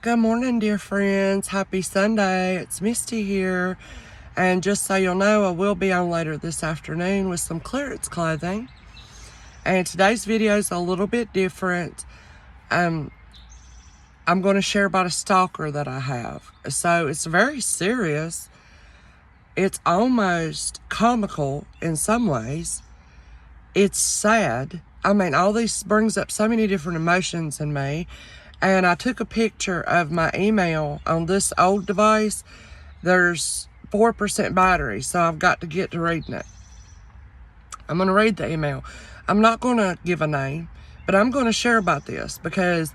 Good morning, dear friends. Happy Sunday. It's Misty here. And just so you'll know, I will be on later this afternoon with some clearance clothing. And today's video is a little bit different. I'm going to share about a stalker that I have. So it's very serious. It's almost comical in some ways. It's sad. I mean, all this brings up so many different emotions in me. And I took a picture of my email on this old device. There's 4% battery, so I've got to get to reading it. I'm going to read the email. I'm not going to give a name, but I'm going to share about this because,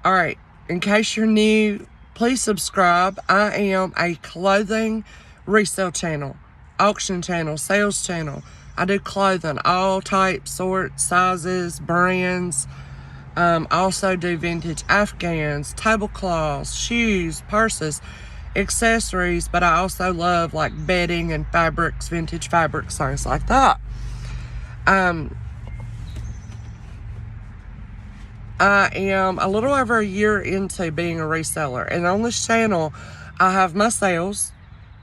all right, in case you're new, please subscribe. I am a clothing resale channel, auction channel, sales channel. I do clothing, all types, sorts, sizes, brands. Also do vintage Afghans, tablecloths, shoes, purses, accessories, but I also love like bedding and fabrics, vintage fabrics, things like that. I am a little over a year into being a reseller, and on this channel I have my sales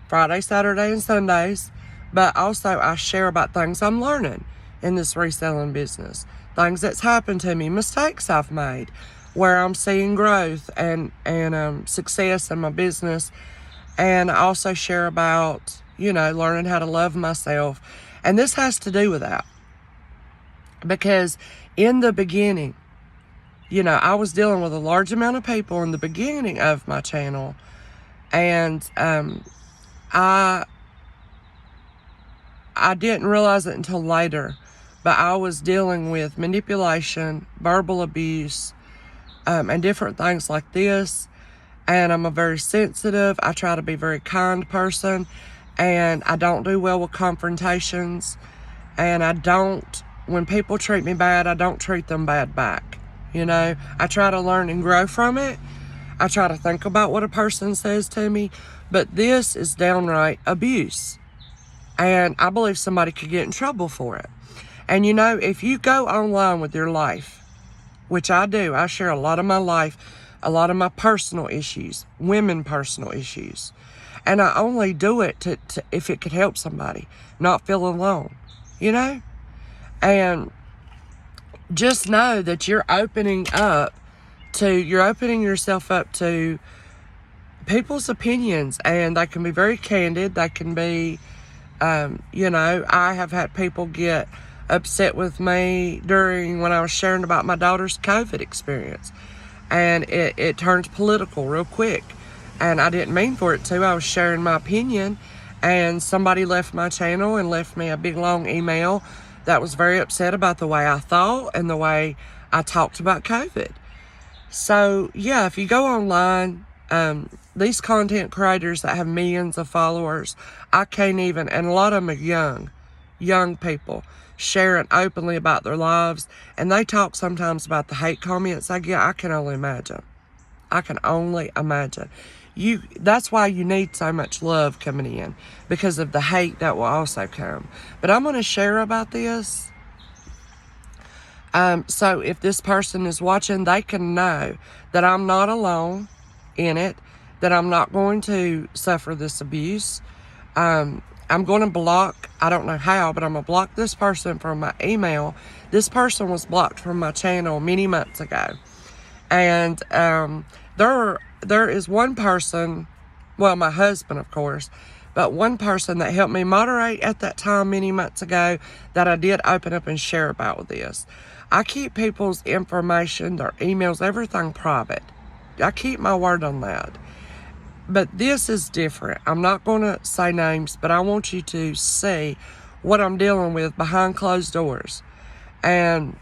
Friday, Saturday, and Sundays, but also I share about things I'm learning in this reselling business. Things that's happened to me, mistakes I've made, where I'm seeing growth and success in my business. And I also share about, learning how to love myself. And this has to do with that. Because in the beginning, I was dealing with a large amount of people in the beginning of my channel. And I didn't realize it until later. But I was dealing with manipulation, verbal abuse, and different things like this. And I'm a very sensitive, I try to be a very kind person. And I don't do well with confrontations. And when people treat me bad, I don't treat them bad back. I try to learn and grow from it. I try to think about what a person says to me. But this is downright abuse. And I believe somebody could get in trouble for it. And if you go online with your life, which I do, I share a lot of my life, a lot of my personal issues, women personal issues. And I only do it to if it could help somebody, not feel alone, And just know that you're opening yourself up to people's opinions, and they can be very candid. They can be, I have had people get upset with me when I was sharing about my daughter's COVID experience, and it turned political real quick, and I didn't mean for it to. I was sharing my opinion, and somebody left my channel and left me a big long email that was very upset about the way I thought and the way I talked about COVID. So yeah, if you go online, these content creators that have millions of followers, I can't even, and a lot of them are young people sharing openly about their lives, and they talk sometimes about the hate comments I get. I can only imagine. That's why you need so much love coming in, because of the hate that will also come. But I'm going to share about this. So if this person is watching, they can know that I'm not alone in it, that I'm not going to suffer this abuse. I'm going to block, I don't know how, but I'm going to block this person from my email. This person was blocked from my channel many months ago. And there is one person, well, my husband, of course, but one person that helped me moderate at that time many months ago that I did open up and share about with this. I keep people's information, their emails, everything private. I keep my word on that. But this is different. I'm not going to say names, but I want you to see what I'm dealing with behind closed doors. And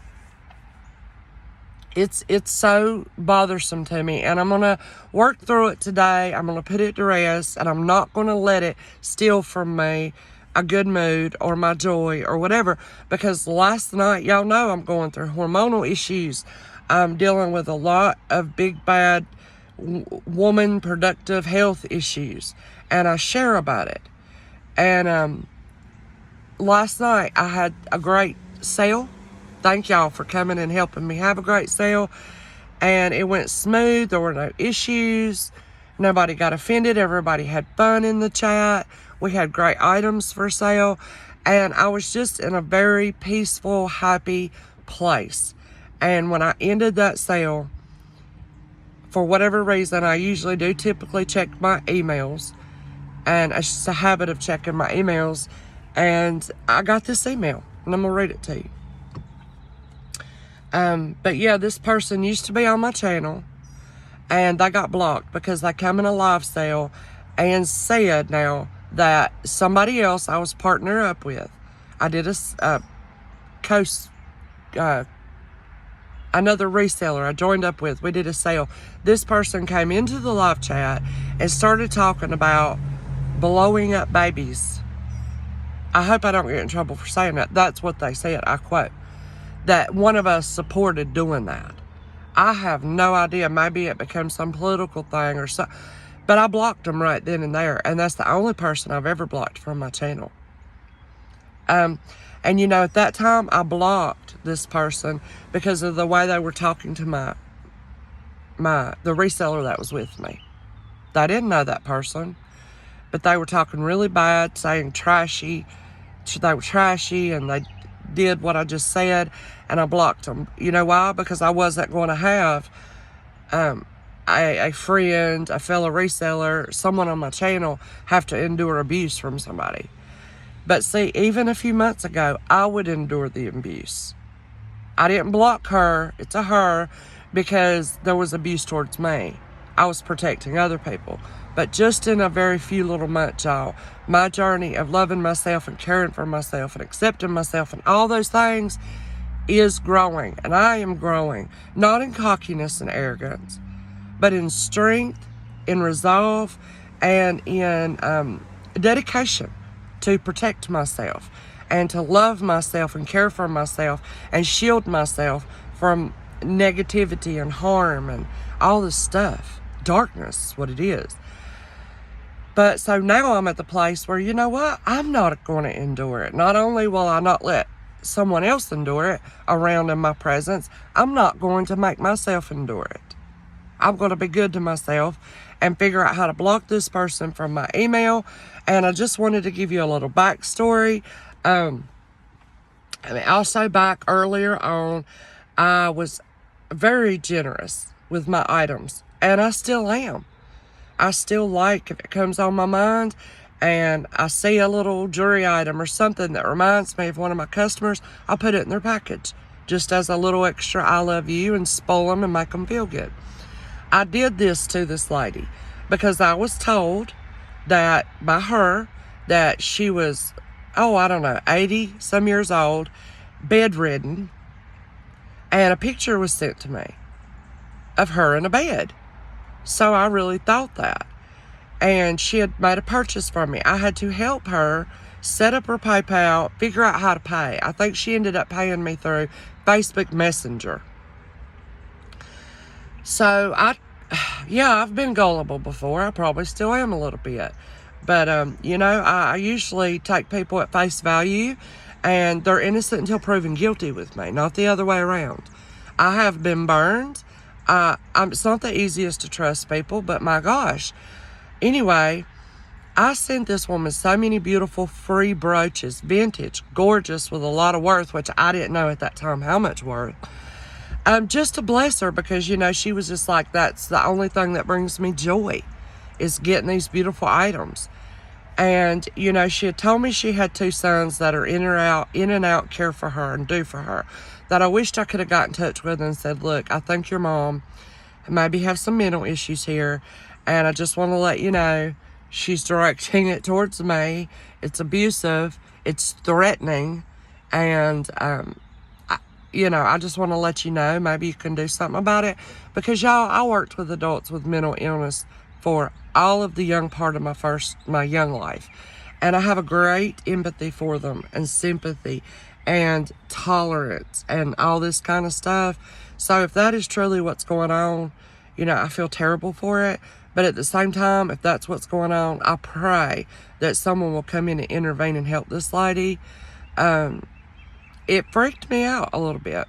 it's so bothersome to me. And I'm going to work through it today. I'm going to put it to rest. And I'm not going to let it steal from me a good mood or my joy or whatever. Because last night, y'all know I'm going through hormonal issues. I'm dealing with a lot of big, bad woman productive health issues, and I share about it. And last night I had a great sale. Thank y'all for coming and helping me have a great sale. and it went smooth. There were no issues. Nobody got offended. Everybody had fun in the chat. We had great items for sale, and I was just in a very peaceful, happy place. And when I ended that sale, for whatever reason, I usually do typically check my emails, and it's just a habit of checking my emails, and I got this email, and I'm gonna read it to you. But yeah, this person used to be on my channel, and they got blocked because they come in a live sale and said now that somebody else I was partnered up with, I did another reseller I joined up with, we did a sale. This person came into the live chat and started talking about blowing up babies. I hope I don't get in trouble for saying that. That's what they said, I quote. That one of us supported doing that. I have no idea. Maybe it became some political thing or something. But I blocked them right then and there. And that's the only person I've ever blocked from my channel. And you know, at that time, I blocked this person because of the way they were talking to the reseller that was with me. They didn't know that person, but they were talking really bad, saying trashy. They were trashy, and they did what I just said, and I blocked them. You know why? Because I wasn't going to have a friend, a fellow reseller, someone on my channel have to endure abuse from somebody. But see, even a few months ago, I would endure the abuse. I didn't block her, it's a her, because there was abuse towards me. I was protecting other people. But just in a very few little months, y'all, my journey of loving myself and caring for myself and accepting myself and all those things is growing. And I am growing, not in cockiness and arrogance, but in strength, in resolve, and in dedication to protect myself and to love myself and care for myself and shield myself from negativity and harm and all this stuff. Darkness is what it is. But so now I'm at the place where, you know what? I'm not going to endure it. Not only will I not let someone else endure it around in my presence, I'm not going to make myself endure it. I'm going to be good to myself and figure out how to block this person from my email. And I just wanted to give you a little backstory. Also back earlier on, I was very generous with my items, and I still am. I still like, if it comes on my mind and I see a little jewelry item or something that reminds me of one of my customers, I'll put it in their package just as a little extra I love you and spoil them and make them feel good. I did this to this lady because I was told that by her that she was, 80 some years old, bedridden, and a picture was sent to me of her in a bed. So I really thought that. And she had made a purchase from me. I had to help her set up her PayPal, figure out how to pay. I think she ended up paying me through Facebook Messenger. So I've been gullible before. I probably still am a little bit. But, I usually take people at face value, and they're innocent until proven guilty with me, not the other way around. I have been burned. It's not the easiest to trust people, but my gosh. Anyway, I sent this woman so many beautiful free brooches, vintage, gorgeous, with a lot of worth, which I didn't know at that time how much worth. Just to bless her, because, she was just like, that's the only thing that brings me joy, is getting these beautiful items. And, she had told me she had 2 sons that are in and out, care for her and do for her, that I wished I could have got in touch with and said, look, I think your mom maybe have some mental issues here, and I just want to let you know she's directing it towards me. It's abusive, it's threatening, and, I just want to let you know, maybe you can do something about it, because y'all, I worked with adults with mental illness for all of the young part of my young life. And I have a great empathy for them, and sympathy, and tolerance, and all this kind of stuff. So if that is truly what's going on, I feel terrible for it. But at the same time, if that's what's going on, I pray that someone will come in and intervene and help this lady. It freaked me out a little bit.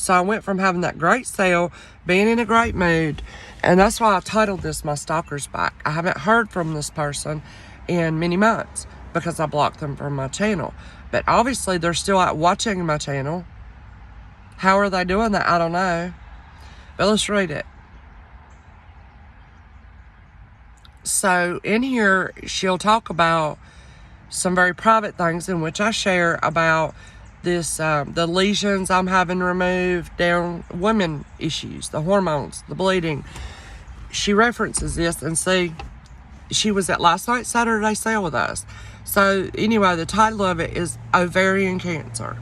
So I went from having that great sale, being in a great mood, and that's why I titled this My Stalker's Back. I haven't heard from this person in many months because I blocked them from my channel. But obviously they're still out watching my channel. How are they doing that? I don't know. But let's read it. So in here, she'll talk about some very private things in which I share about this, the lesions I'm having removed, down women issues, the hormones, the bleeding. She references this, and see, she was at last night's Saturday sale with us. So anyway, the title of it is Ovarian Cancer.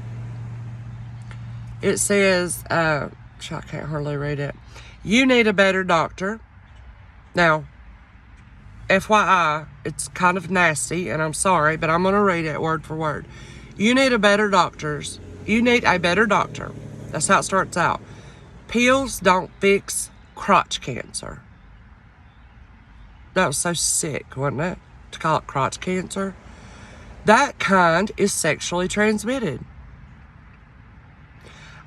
It says, I can't hardly read it. You need a better doctor. Now, FYI, it's kind of nasty, and I'm sorry, but I'm going to read it word for word. You need a better doctor. That's how it starts out. Pills don't fix crotch cancer. That was so sick, wasn't it? To call it crotch cancer. That kind is sexually transmitted.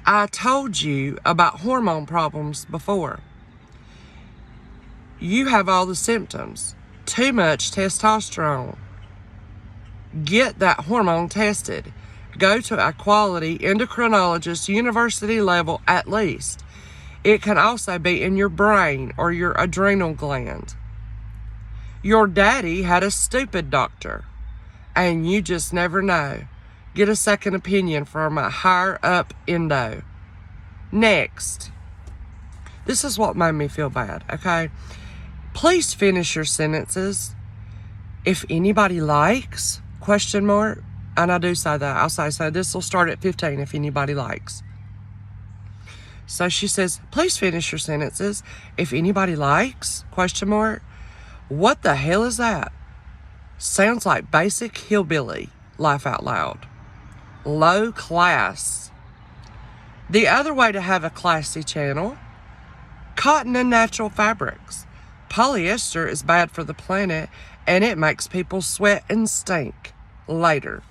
I told you about hormone problems before. You have all the symptoms. Too much testosterone. Get that hormone tested. Go to a quality endocrinologist, university level at least. It can also be in your brain or your adrenal gland. Your daddy had a stupid doctor, and you just never know. Get a second opinion from a higher up endo. Next. This is what made me feel bad, okay? Please finish your sentences. If anybody likes, ? And I do say that. I'll say, so this will start at 15 if anybody likes. So she says, please finish your sentences. If anybody likes, ? What the hell is that? Sounds like basic hillbilly. Laugh out loud. Low class. The other way to have a classy channel. Cotton and natural fabrics. Polyester is bad for the planet, and it makes people sweat and stink. Later.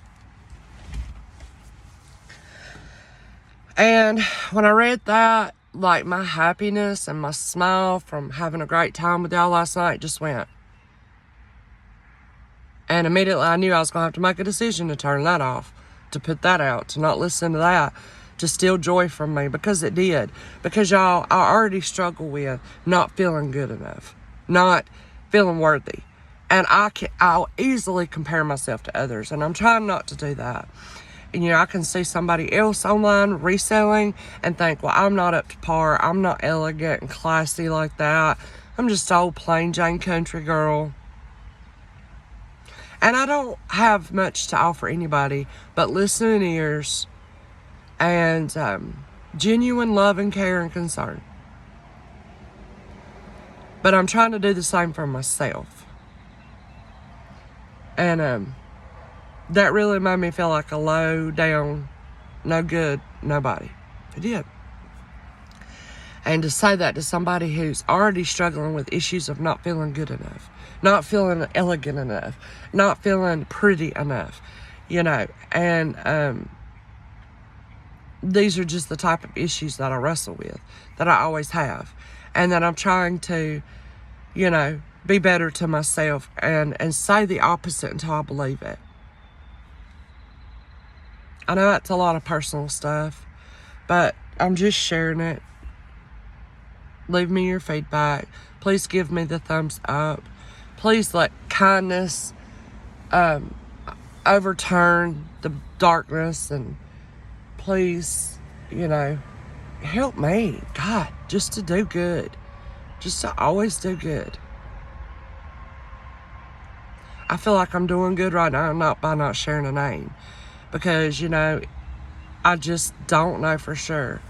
And when I read that, like, my happiness and my smile from having a great time with y'all last night just went. And immediately I knew I was going to have to make a decision to turn that off, to put that out, to not listen to that, to steal joy from me, because it did. Because y'all, I already struggle with not feeling good enough, not feeling worthy. And I'll easily compare myself to others, and I'm trying not to do that. And, I can see somebody else online reselling and think, well, I'm not up to par. I'm not elegant and classy like that. I'm just an old plain Jane country girl. And I don't have much to offer anybody but listening ears and genuine love and care and concern. But I'm trying to do the same for myself. And that really made me feel like a low down, no good nobody. It did. And to say that to somebody who's already struggling with issues of not feeling good enough, not feeling elegant enough, not feeling pretty enough, and these are just the type of issues that I wrestle with, that I always have, and that I'm trying to, be better to myself and say the opposite until I believe it. I know that's a lot of personal stuff, but I'm just sharing it. Leave me your feedback. Please give me the thumbs up. Please let kindness overturn the darkness, and please, help me, God, just to do good. Just to always do good. I feel like I'm doing good right now, not by not sharing a name. Because, I just don't know for sure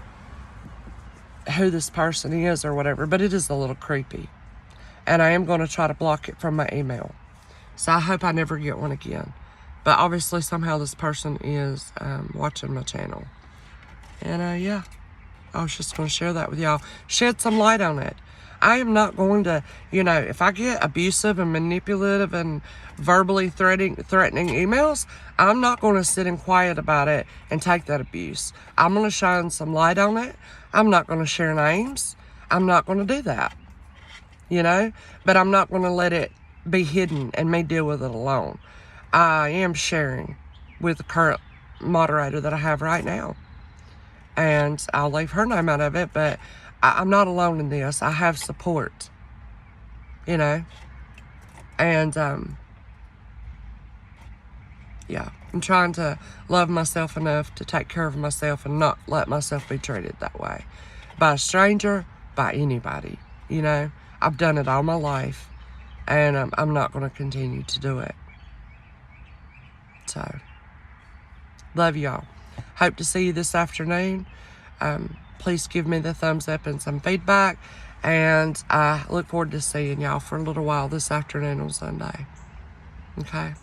who this person is or whatever. But it is a little creepy. And I am going to try to block it from my email. So I hope I never get one again. But obviously somehow this person is watching my channel. And yeah, I was just going to share that with y'all. Shed some light on it. I am not going to, you know, if I get abusive and manipulative and verbally threatening emails, I'm not going to sit and quiet about it and take that abuse. I'm going to shine some light on it. I'm not going to share names. I'm not going to do that, you know, but I'm not going to let it be hidden and me deal with it alone. I am sharing with the current moderator that I have right now, and I'll leave her name out of it, but I'm not alone in this. I have support, you know, and yeah, I'm trying to love myself enough to take care of myself and not let myself be treated that way by a stranger, by anybody, you know. I've done it all my life, and I'm not going to continue to do it. So, love y'all. Hope to see you this afternoon. Please give me the thumbs up and some feedback. And I look forward to seeing y'all for a little while this afternoon on Sunday. Okay?